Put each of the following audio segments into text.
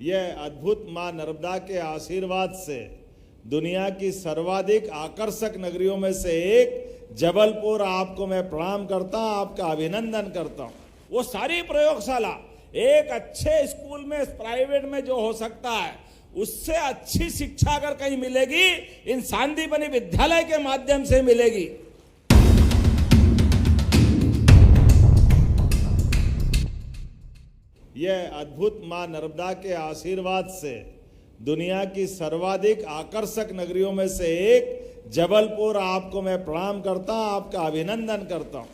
यह अद्भुत मां नर्मदा के आशीर्वाद से दुनिया की सर्वाधिक आकर्षक नगरियों में से एक जबलपुर आपको मैं प्रणाम करता हूं, आपका अभिनंदन करता हूं। वो सारी प्रयोगशाला एक अच्छे स्कूल में प्राइवेट में जो हो सकता है उससे अच्छी शिक्षा अगर कहीं मिलेगी इन सांदीपनि विद्यालय के माध्यम से मिलेगी। यह अद्भुत मां नर्मदा के आशीर्वाद से दुनिया की सर्वाधिक आकर्षक नगरियों में से एक जबलपुर आपको मैं प्रणाम करता हूं, आपका अभिनंदन करता हूं।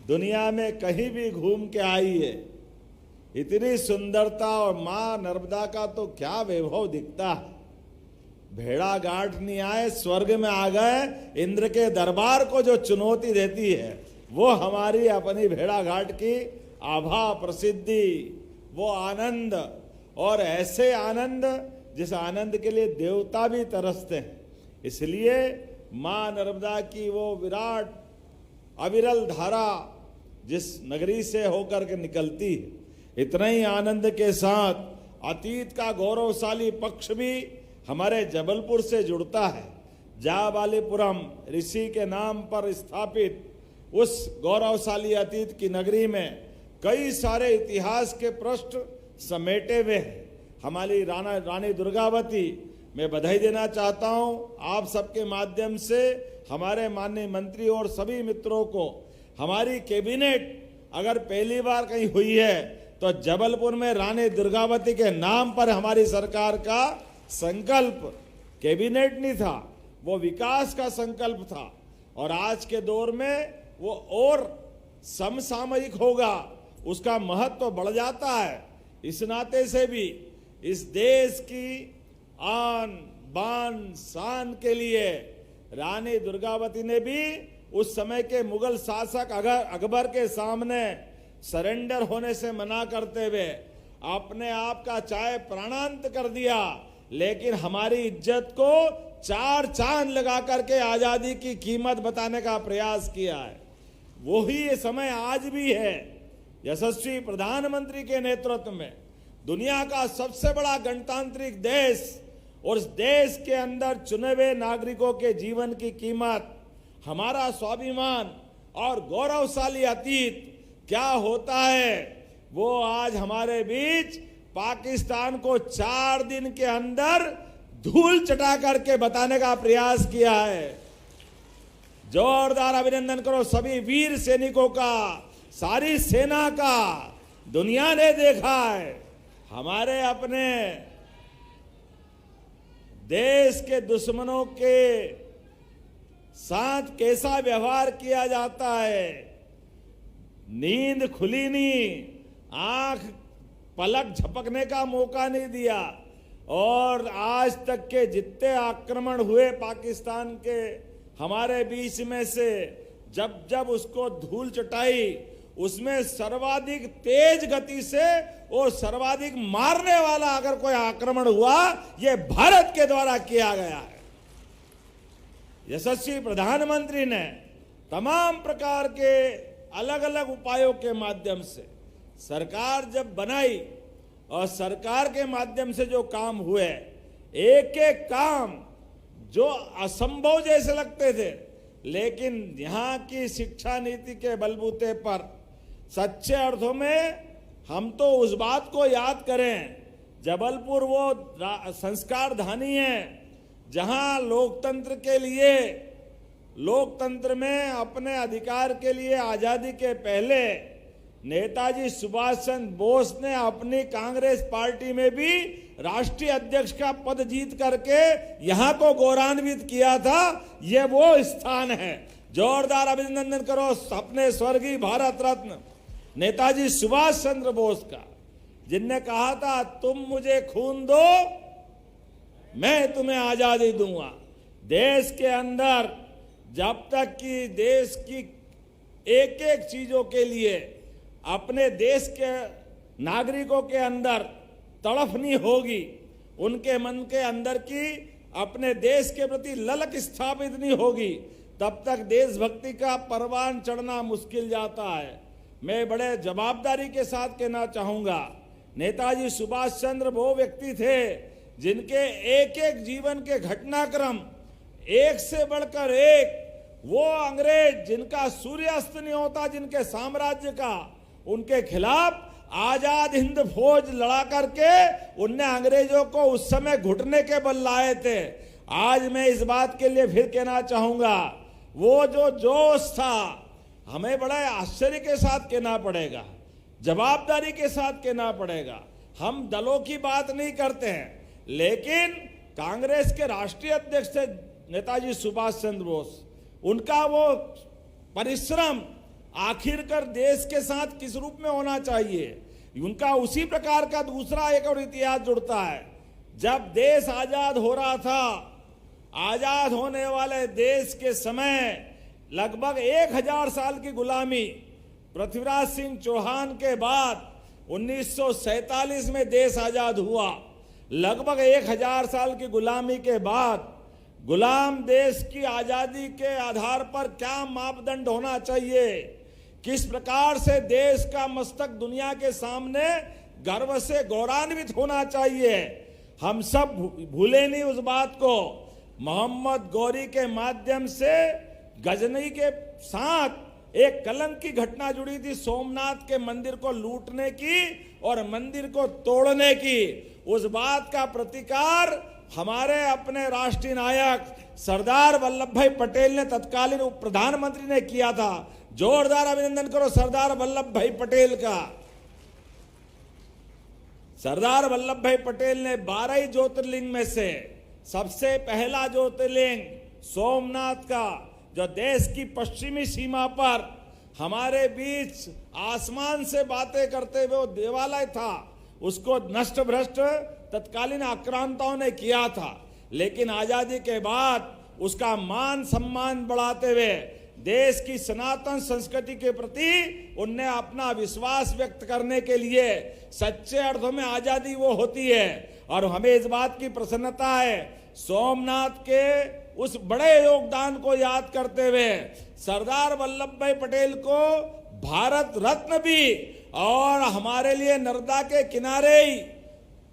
दुनिया में कहीं भी घूम के आइए, इतनी सुंदरता और मां नर्मदा का तो क्या वैभव दिखता है। भेड़ा घाट नहीं आए, स्वर्ग में आ गए। इंद्र के दरबार को जो चुनौती देती है वो हमारी अपनी भेड़ा घाट की आभा प्रसिद्धि, वो आनंद, और ऐसे आनंद जिस आनंद के लिए देवता भी तरसते हैं। इसलिए मां नर्मदा की वो विराट अविरल धारा जिस नगरी से होकर के निकलती है, इतना ही आनंद के साथ अतीत का गौरवशाली पक्ष भी हमारे जबलपुर से जुड़ता है। जाबालीपुरम ऋषि के नाम पर स्थापित उस गौरवशाली अतीत की नगरी में कई सारे इतिहास के पृष्ठ समेटे हुए हैं। हमारी रानी दुर्गावती, मैं बधाई देना चाहता हूं आप सबके माध्यम से हमारे माननीय मंत्री और सभी मित्रों को। हमारी कैबिनेट अगर पहली बार कहीं हुई है तो जबलपुर में रानी दुर्गावती के नाम पर हमारी सरकार का संकल्प कैबिनेट नहीं था, वो विकास का संकल्प था। और आज के दौर में वो और समसामयिक होगा, उसका महत्व बढ़ जाता है। इस नाते से भी इस देश की आन बान शान के लिए रानी दुर्गावती ने भी उस समय के मुगल शासक अकबर के सामने सरेंडर होने से मना करते हुए अपने आप का चाहे प्राणांत कर दिया, लेकिन हमारी इज्जत को चार चांद लगा करके आजादी की कीमत बताने का प्रयास किया है। वही ये समय आज भी है। यशस्वी प्रधानमंत्री के नेतृत्व में दुनिया का सबसे बड़ा गणतांत्रिक देश और इस देश के अंदर चुने हुए नागरिकों के जीवन की कीमत, हमारा स्वाभिमान और गौरवशाली अतीत क्या होता है, वो आज हमारे बीच पाकिस्तान को 4 दिन के अंदर धूल चटा करके बताने का प्रयास किया है। जोरदार अभिनंदन करो सभी वीर सैनिकों का, सारी सेना का। दुनिया ने देखा है हमारे अपने देश के दुश्मनों के साथ कैसा व्यवहार किया जाता है। नींद खुली नहीं, आंख पलक झपकने का मौका नहीं दिया। और आज तक के जितने आक्रमण हुए पाकिस्तान के हमारे बीच में से, जब जब उसको धूल चटाई, उसमें सर्वाधिक तेज गति से और सर्वाधिक मारने वाला अगर कोई आक्रमण हुआ, यह भारत के द्वारा किया गया है। यशस्वी प्रधानमंत्री ने तमाम प्रकार के अलग अलग उपायों के माध्यम से सरकार जब बनाई और सरकार के माध्यम से जो काम हुए, एक एक काम जो असंभव जैसे लगते थे, लेकिन यहाँ की शिक्षा नीति के बलबूते पर सच्चे अर्थों में हम तो उस बात को याद करें, जबलपुर वो संस्कार धानी है जहां लोकतंत्र के लिए, लोकतंत्र में अपने अधिकार के लिए आजादी के पहले नेताजी सुभाष चंद्र बोस ने अपनी कांग्रेस पार्टी में भी राष्ट्रीय अध्यक्ष का पद जीत करके यहां को गौरवान्वित किया था। ये वो स्थान है। जोरदार अभिनंदन करो अपने स्वर्गीय भारत रत्न नेताजी सुभाष चंद्र बोस का, जिनने कहा था तुम मुझे खून दो, मैं तुम्हें आजादी दूंगा। देश के अंदर जब तक कि देश की एक एक चीजों के लिए अपने देश के नागरिकों के अंदर तड़फ नहीं होगी, उनके मन के अंदर की अपने देश के प्रति ललक स्थापित नहीं होगी, तब तक देशभक्ति का परवान चढ़ना मुश्किल जाता है। मैं बड़े जवाबदारी के साथ कहना चाहूंगा, नेताजी सुभाष चंद्र वो व्यक्ति थे जिनके एक एक जीवन के घटनाक्रम एक से बढ़कर एक, वो अंग्रेज जिनका सूर्यास्त नहीं होता, जिनके साम्राज्य का, उनके खिलाफ आजाद हिंद फौज लड़ा करके उनने अंग्रेजों को उस समय घुटने के बल लाए थे। आज मैं इस बात के लिए फिर कहना चाहूंगा, वो जो जोश था, हमें बड़ा आश्चर्य के साथ कहना पड़ेगा, जवाबदारी के साथ कहना पड़ेगा। हम दलों की बात नहीं करते हैं, लेकिन कांग्रेस के राष्ट्रीय अध्यक्ष थे नेताजी सुभाष चंद्र बोस, उनका वो परिश्रम आखिरकार देश के साथ किस रूप में होना चाहिए, उनका उसी प्रकार का दूसरा एक और इतिहास जुड़ता है। जब देश आजाद हो रहा था, आजाद होने वाले देश के समय लगभग 1000 साल की गुलामी, पृथ्वीराज सिंह चौहान के बाद 1947 में देश आजाद हुआ। लगभग 1000 साल की गुलामी के बाद गुलाम देश की आजादी के आधार पर क्या मापदंड होना चाहिए, किस प्रकार से देश का मस्तक दुनिया के सामने गर्व से गौरवान्वित होना चाहिए, हम सब भूले नहीं उस बात को। मोहम्मद गौरी के माध्यम से गजनी के साथ एक कलंक की घटना जुड़ी थी, सोमनाथ के मंदिर को लूटने की और मंदिर को तोड़ने की। उस बात का प्रतिकार हमारे अपने राष्ट्रीय नायक सरदार वल्लभ भाई पटेल ने, तत्कालीन उप प्रधानमंत्री ने किया था। जोरदार अभिनंदन करो सरदार वल्लभ भाई पटेल का। सरदार वल्लभ भाई पटेल ने 12 ज्योतिर्लिंग में से सबसे पहला ज्योतिर्लिंग सोमनाथ का, जो देश की पश्चिमी सीमा पर हमारे बीच आसमान से बातें करते हुए वो देवालय था, उसको नष्ट भ्रष्ट तत्कालीन आक्रांताओं ने किया था। लेकिन आजादी के बाद उसका मान सम्मान बढ़ाते हुए देश की सनातन संस्कृति के प्रति उनने अपना विश्वास व्यक्त करने के लिए, सच्चे अर्थों में आजादी वो होती है। और हमें इस बात की प्रसन्नता है, सोमनाथ के उस बड़े योगदान को याद करते हुए सरदार वल्लभ भाई पटेल को भारत रत्न भी, और हमारे लिए नर्मदा के किनारे ही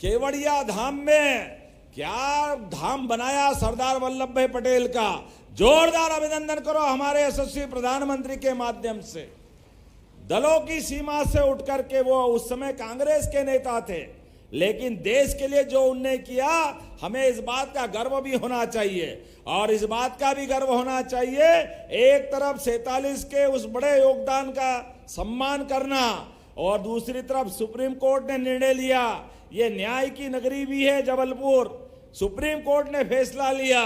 केवड़िया धाम में क्या धाम बनाया सरदार वल्लभ भाई पटेल का। जोरदार अभिनंदन करो हमारे यशस्वी प्रधानमंत्री के माध्यम से। दलों की सीमा से उठ करके वो उस समय कांग्रेस के नेता थे, लेकिन देश के लिए जो उनने किया, हमें इस बात का गर्व भी होना चाहिए। और इस बात का भी गर्व होना चाहिए, एक तरफ 47 के उस बड़े योगदान का सम्मान करना, और दूसरी तरफ सुप्रीम कोर्ट ने निर्णय लिया, ये न्याय की नगरी भी है जबलपुर, सुप्रीम कोर्ट ने फैसला लिया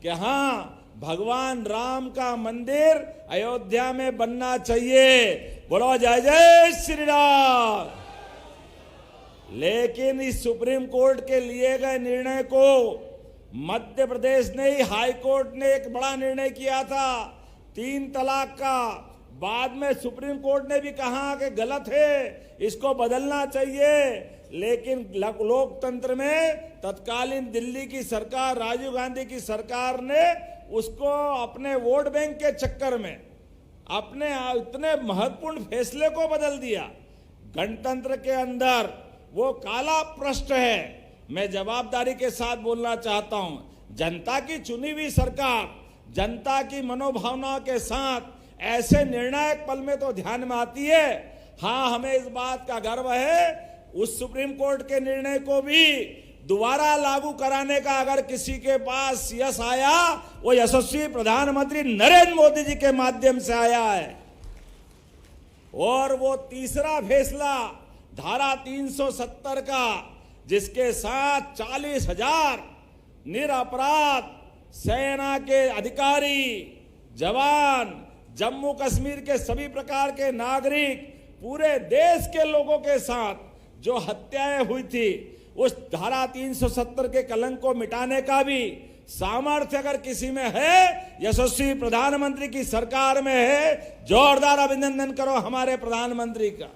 कि हाँ, भगवान राम का मंदिर अयोध्या में बनना चाहिए। बोलो जय जय श्री राम। लेकिन इस सुप्रीम कोर्ट के लिए गए निर्णय को मध्य प्रदेश ने ही, हाई कोर्ट ने एक बड़ा निर्णय किया था 3 तलाक का। बाद में सुप्रीम कोर्ट ने भी कहा कि गलत है, इसको बदलना चाहिए। लेकिन लोकतंत्र में तत्कालीन दिल्ली की सरकार, राजीव गांधी की सरकार ने उसको अपने वोट बैंक के चक्कर में अपने इतने महत्वपूर्ण फैसले को बदल दिया। गणतंत्र के अंदर वो काला पृष्ठ है। मैं जवाबदारी के साथ बोलना चाहता हूं, जनता की चुनी हुई सरकार जनता की मनोभावनाओं के साथ ऐसे निर्णायक पल में तो ध्यान में आती है। हाँ, हमें इस बात का गर्व है, उस सुप्रीम कोर्ट के निर्णय को भी दोबारा लागू कराने का अगर किसी के पास यश आया, वो यशस्वी प्रधानमंत्री नरेंद्र मोदी जी के माध्यम से आया है। और वो तीसरा फैसला धारा 370 का, जिसके साथ 40,000 निरपराध सेना के अधिकारी, जवान, जम्मू कश्मीर के सभी प्रकार के नागरिक, पूरे देश के लोगों के साथ जो हत्याएं हुई थी, उस धारा 370 के कलंक को मिटाने का भी सामर्थ्य अगर किसी में है, यशस्वी प्रधानमंत्री की सरकार में है। जोरदार अभिनंदन करो हमारे प्रधानमंत्री का।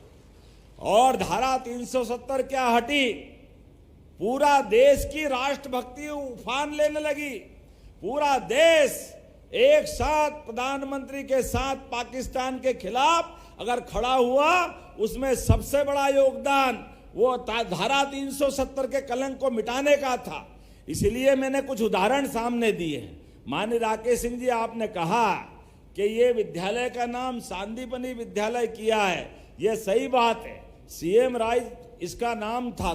और धारा 370 क्या हटी, पूरा देश की राष्ट्रभक्ति उफान लेने लगी। पूरा देश एक साथ प्रधानमंत्री के साथ पाकिस्तान के खिलाफ अगर खड़ा हुआ, उसमें सबसे बड़ा योगदान वो धारा 370 के कलंक को मिटाने का था। इसलिए मैंने कुछ उदाहरण सामने दिए हैं। माननीय राकेश सिंह जी, आपने कहा कि ये विद्यालय का नाम सांदीपनि विद्यालय किया है, ये सही बात है। सीएम राइज इसका नाम था,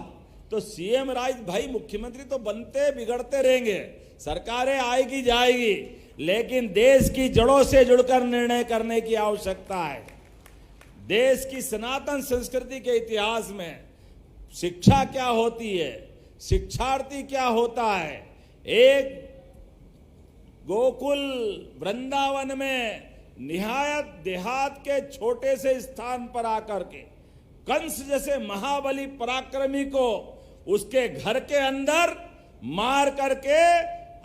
तो सीएम राइज भाई, मुख्यमंत्री तो बनते बिगड़ते रहेंगे, सरकारें आएगी जाएगी, लेकिन देश की जड़ों से जुड़कर निर्णय करने की आवश्यकता है। देश की सनातन संस्कृति के इतिहास में शिक्षा क्या होती है, शिक्षार्थी क्या होता है। एक गोकुल वृंदावन में निहायत देहात के छोटे से स्थान पर आकर के कंस जैसे महाबली पराक्रमी को उसके घर के अंदर मार करके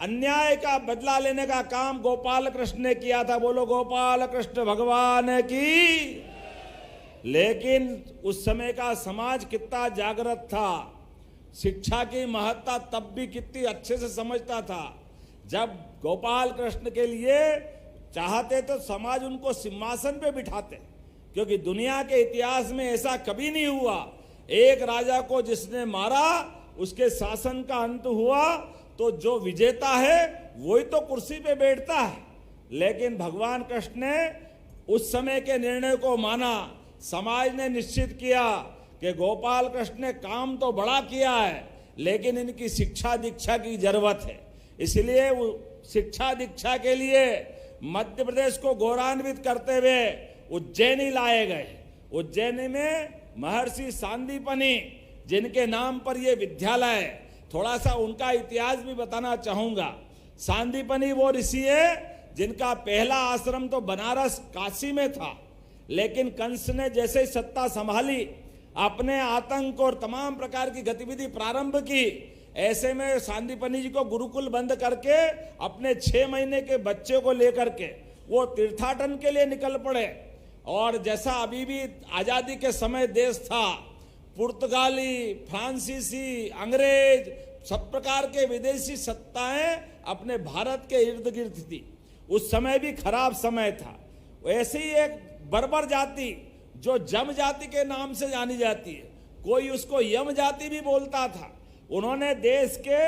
अन्याय का बदला लेने का काम गोपाल कृष्ण ने किया था। बोलो गोपाल कृष्ण भगवान की। लेकिन उस समय का समाज कितना जागृत था, शिक्षा की महत्ता तब भी कितनी अच्छे से समझता था। जब गोपाल कृष्ण के लिए चाहते तो समाज उनको सिंहासन पे बिठाते, क्योंकि दुनिया के इतिहास में ऐसा कभी नहीं हुआ। एक राजा को जिसने मारा उसके शासन का अंत हुआ, तो जो विजेता है वही तो कुर्सी पे बैठता है। लेकिन भगवान कृष्ण ने उस समय के निर्णय को माना। समाज ने निश्चित किया कि गोपाल कृष्ण ने काम तो बड़ा किया है, लेकिन इनकी शिक्षा दीक्षा की जरूरत है। इसलिए शिक्षा दीक्षा के लिए मध्य प्रदेश को गौरवान्वित करते हुए उज्जैनी लाए गए। उज्जैनी में महर्षि सांदीपनि, जिनके नाम पर यह विद्यालय, थोड़ा सा उनका इतिहास भी बताना चाहूंगा। सांदीपनि वो ऋषि है जिनका पहला आश्रम तो बनारस काशी में था, लेकिन कंस ने जैसे सत्ता संभाली, अपने आतंक और तमाम प्रकार की गतिविधि प्रारंभ की। ऐसे में सांदीपनि जी को गुरुकुल बंद करके अपने 6 महीने के बच्चे को लेकर के वो तीर्थाटन के लिए निकल पड़े। और जैसा अभी भी आजादी के समय देश था, पुर्तगाली, फ्रांसीसी, अंग्रेज, सब प्रकार के विदेशी सत्ताएं अपने भारत के इर्द गिर्द थी। उस समय भी खराब समय था। वैसे ही एक बर्बर जाति जो जम जाति के नाम से जानी जाती है, कोई उसको यम जाति भी बोलता था। उन्होंने देश के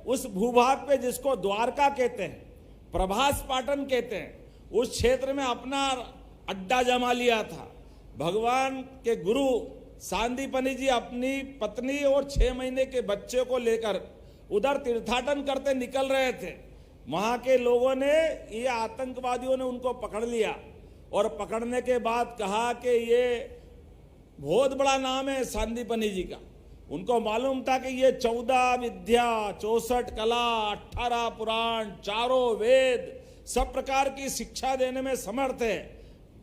उस भूभाग पे, जिसको द्वारका कहते हैं, प्रभास पाटन कहते हैं, उस क्षेत्र में अपना अड्डा जमा लिया था। भगवान के गुरु सांदीपनि जी अपनी पत्नी और 6 महीने के बच्चे को लेकर उधर तीर्थाटन करते निकल रहे थे। वहां के लोगों ने, ये आतंकवादियों ने उनको पकड़ लिया और पकड़ने के बाद कहा कि ये बहुत बड़ा नाम है सांदीपनि जी का। उनको मालूम था कि ये 14 विद्या, 64 कला, 18 पुराण, 4 वेद, सब प्रकार की शिक्षा देने में समर्थ है।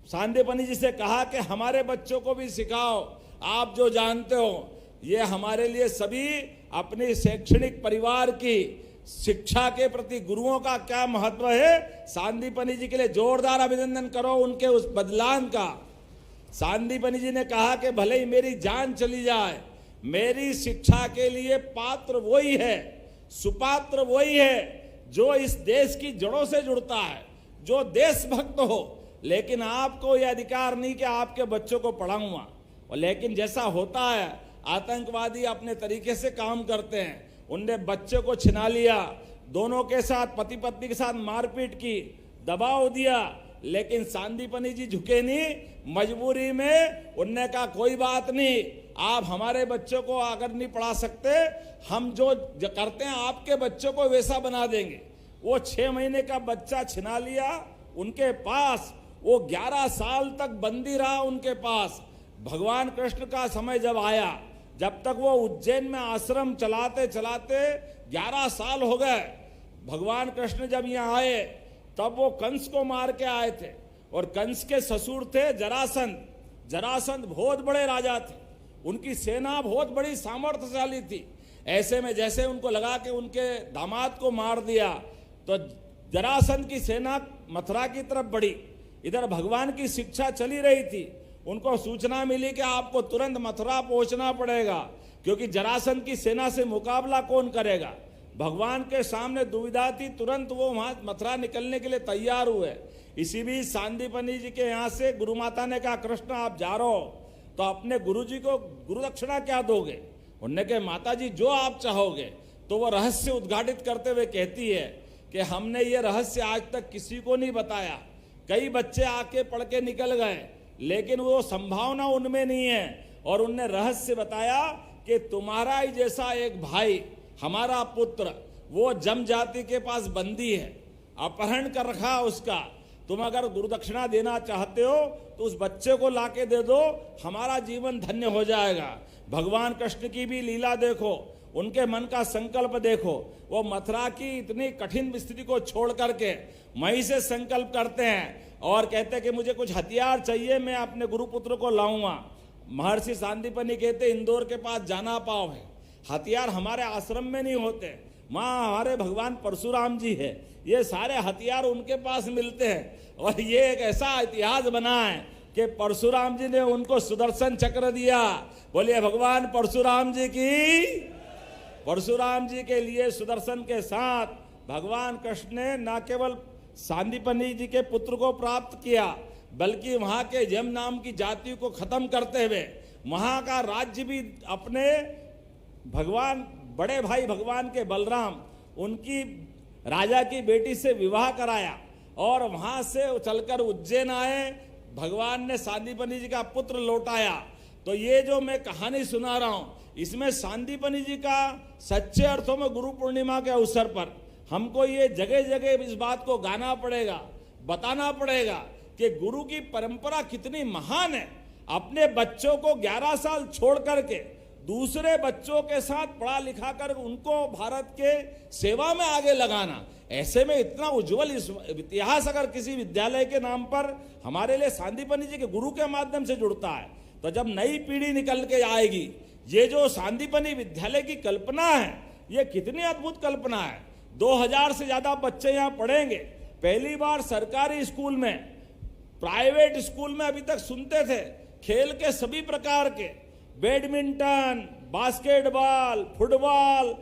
सांदीपनि जी से कहा कि हमारे बच्चों को भी सिखाओ, आप जो जानते हो। ये हमारे लिए सभी अपने शैक्षणिक परिवार की शिक्षा के प्रति गुरुओं का क्या महत्व है। सांदीपनि जी के लिए जोरदार अभिनंदन करो उनके उस बदलाव का। सांदीपनि जी ने कहा कि भले ही मेरी जान चली जाए, मेरी शिक्षा के लिए पात्र वही है, सुपात्र वही है जो इस देश की जड़ों से जुड़ता है, जो देशभक्त हो। लेकिन आपको यह अधिकार नहीं कि आपके बच्चों को पढ़ाऊंगा। और लेकिन जैसा होता है, आतंकवादी अपने तरीके से काम करते हैं। उनने बच्चे को छिना लिया, दोनों के साथ, पति पत्नी के साथ मारपीट की, दबाव दिया, लेकिन सांदीपनि जी झुके नहीं। मजबूरी में उनने कहा कोई बात नहीं, आप हमारे बच्चों को अगर नहीं पढ़ा सकते, हम जो करते हैं आपके बच्चों को वैसा बना देंगे। वो 6 महीने का बच्चा छिना लिया उनके पास, वो 11 साल तक बंदी रहा उनके पास। भगवान कृष्ण का समय जब आया, जब तक वो उज्जैन में आश्रम चलाते चलाते 11 साल हो गए। भगवान कृष्ण जब यहाँ आए तब वो कंस को मार के आए थे, और कंस के ससुर थे जरासंध। जरासंध बहुत बड़े राजा थे, उनकी सेना बहुत बड़ी सामर्थ्यशाली थी। ऐसे में जैसे उनको लगा कि उनके दामाद को मार दिया, तो जरासंध की सेना मथुरा की तरफ बढ़ी। इधर भगवान की शिक्षा चली रही थी। उनको सूचना मिली कि आपको तुरंत मथुरा पहुंचना पड़ेगा, क्योंकि जरासंध की सेना से मुकाबला कौन करेगा। भगवान के सामने दुविधा थी, तुरंत वो वहां मथुरा निकलने के लिए तैयार हुए। इसी बीच सांदीपनि जी के यहाँ से गुरु माता ने कहा कृष्ण आप जा रहे हो, तो अपने गुरुजी को गुरु दक्षिणा क्या दोगे? उन्होंने कहा माता जी जो आप चाहोगे। तो वो रहस्य उद्घाटित करते हुए कहती है कि हमने ये रहस्य आज तक किसी को नहीं बताया। कई बच्चे आके पढ़ के निकल गए, लेकिन वो संभावना उनमें नहीं है। और उनने रहस्य बताया कि तुम्हारा ही जैसा एक भाई, हमारा पुत्र, वो जम जाति के पास बंदी है, अपहरण कर रखा उसका। तुम अगर गुरुदक्षिणा देना चाहते हो तो उस बच्चे को लाके दे दो, हमारा जीवन धन्य हो जाएगा। भगवान कृष्ण की भी लीला देखो, उनके मन का संकल्प देखो। वो मथुरा की इतनी कठिन स्थिति को छोड़ करके वहीं से संकल्प करते हैं और कहते हैं कि मुझे कुछ हथियार चाहिए, मैं अपने गुरुपुत्र को लाऊंगा। महर्षि सांदीपनि कहते इंदौर के पास जाना पाव है, हथियार हमारे आश्रम में नहीं होते, वहाँ हमारे भगवान परशुराम जी है, ये सारे हथियार उनके पास मिलते हैं। और ये एक ऐसा इतिहास बना है कि परशुराम जी ने उनको सुदर्शन चक्र दिया। बोलिए भगवान परशुराम जी की। परशुराम जी के लिए सुदर्शन के साथ भगवान कृष्ण ने न केवल सांदीपनि जी के पुत्र को प्राप्त किया, बल्कि वहां के जम नाम की जाति को खत्म करते हुए वहां का राज्य भी अपने भगवान बड़े भाई भगवान के बलराम, उनकी राजा की बेटी से विवाह कराया और वहां से चलकर उज्जैन आए। भगवान ने सांदीपनि जी का पुत्र लौटाया। तो ये जो मैं कहानी सुना रहा हूं, इसमें सांदीपनि जी का सच्चे अर्थों में गुरु पूर्णिमा के अवसर पर हमको ये जगह जगह इस बात को गाना पड़ेगा, बताना पड़ेगा कि गुरु की परंपरा कितनी महान है। अपने बच्चों को 11 साल छोड़ करके दूसरे बच्चों के साथ पढ़ा लिखा कर उनको भारत के सेवा में आगे लगाना, ऐसे में इतना उज्जवल इतिहास अगर किसी विद्यालय के नाम पर हमारे लिए सांदीपनि जी के गुरु के माध्यम से जुड़ता है, तो जब नई पीढ़ी निकल के आएगी, ये जो सांदीपनि विद्यालय की कल्पना है, ये कितनी अद्भुत कल्पना है। 2000 से ज्यादा बच्चे यहाँ पढ़ेंगे। पहली बार सरकारी स्कूल में, प्राइवेट स्कूल में अभी तक सुनते थे खेल के सभी प्रकार के, बैडमिंटन, बास्केटबॉल, फुटबॉल,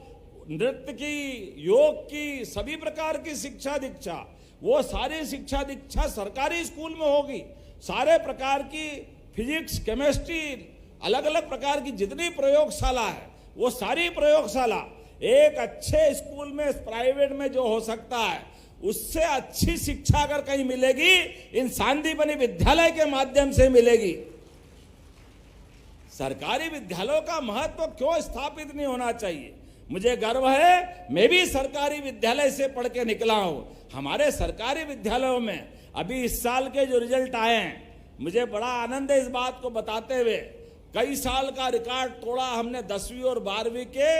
नृत्य की, योग की, सभी प्रकार की शिक्षा दीक्षा, वो सारी शिक्षा दीक्षा सरकारी स्कूल में होगी। सारे प्रकार की फिजिक्स, केमिस्ट्री, अलग अलग प्रकार की जितनी प्रयोगशाला है, वो सारी प्रयोगशाला एक अच्छे स्कूल में, प्राइवेट में जो हो सकता है, उससे अच्छी शिक्षा अगर कहीं मिलेगी, इन सांदीपनि विद्यालय के माध्यम से मिलेगी। सरकारी विद्यालयों का महत्व क्यों स्थापित नहीं होना चाहिए? मुझे गर्व है, मैं भी सरकारी विद्यालय से पढ़ के निकला हूं। हमारे सरकारी विद्यालयों में अभी इस साल के जो रिजल्ट आए हैं, मुझे बड़ा आनंद है इस बात को बताते हुए। कई साल का रिकॉर्ड तोड़ा हमने 10वीं और 12वीं के,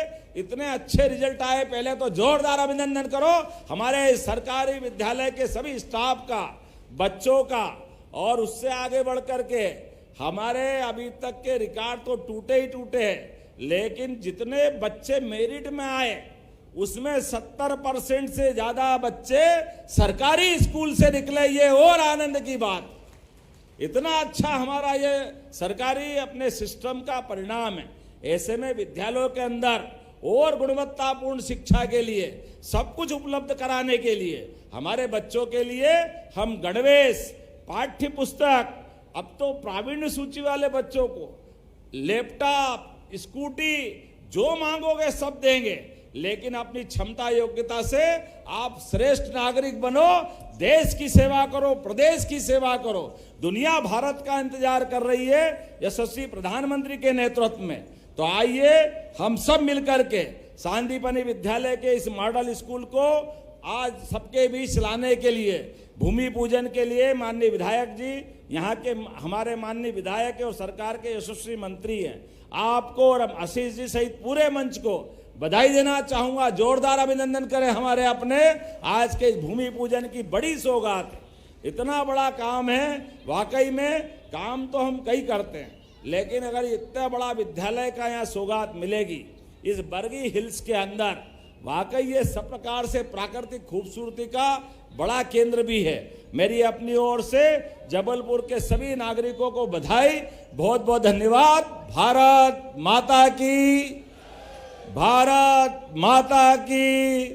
इतने अच्छे रिजल्ट आए। पहले तो जोरदार अभिनंदन करो हमारे सरकारी विद्यालय के सभी स्टाफ का, बच्चों का। और उससे आगे बढ़ करके हमारे अभी तक के रिकॉर्ड तो टूटे ही टूटे हैं, लेकिन जितने बच्चे मेरिट में आए उसमें 70% से ज्यादा बच्चे सरकारी स्कूल से निकले। ये और आनंद की बात। इतना अच्छा हमारा ये सरकारी अपने सिस्टम का परिणाम है। ऐसे में विद्यालयों के अंदर और गुणवत्तापूर्ण शिक्षा के लिए सब कुछ उपलब्ध कराने के लिए हमारे बच्चों के लिए हम गणवेश, पाठ्य पुस्तक, अब तो प्रावीण्य सूची वाले बच्चों को लैपटॉप, स्कूटी, जो मांगोगे सब देंगे। लेकिन अपनी क्षमता योग्यता से आप श्रेष्ठ नागरिक बनो, देश की सेवा करो, प्रदेश की सेवा करो। दुनिया भारत का इंतजार कर रही है यशस्वी प्रधानमंत्री के नेतृत्व में। तो आइए हम सब मिलकर के सांदीपनि विद्यालय के इस मॉडल स्कूल को आज सबके बीच लाने के लिए, भूमि पूजन के लिए माननीय विधायक जी, यहाँ के हमारे माननीय विधायक और सरकार के यशस्वी मंत्री हैं, आपको और आशीष जी सहित पूरे मंच को बधाई देना चाहूंगा। जोरदार अभिनंदन करें हमारे अपने आज के भूमि पूजन की बड़ी सौगात। इतना बड़ा काम है, वाकई में काम तो हम कई करते हैं, लेकिन अगर इतना बड़ा विद्यालय का यहाँ सौगात मिलेगी इस बरगी हिल्स के अंदर, वाकई ये सब प्रकार से प्राकृतिक खूबसूरती का बड़ा केंद्र भी है। मेरी अपनी ओर से जबलपुर के सभी नागरिकों को बधाई, बहुत बहुत धन्यवाद। भारत माता की, भारत माता की।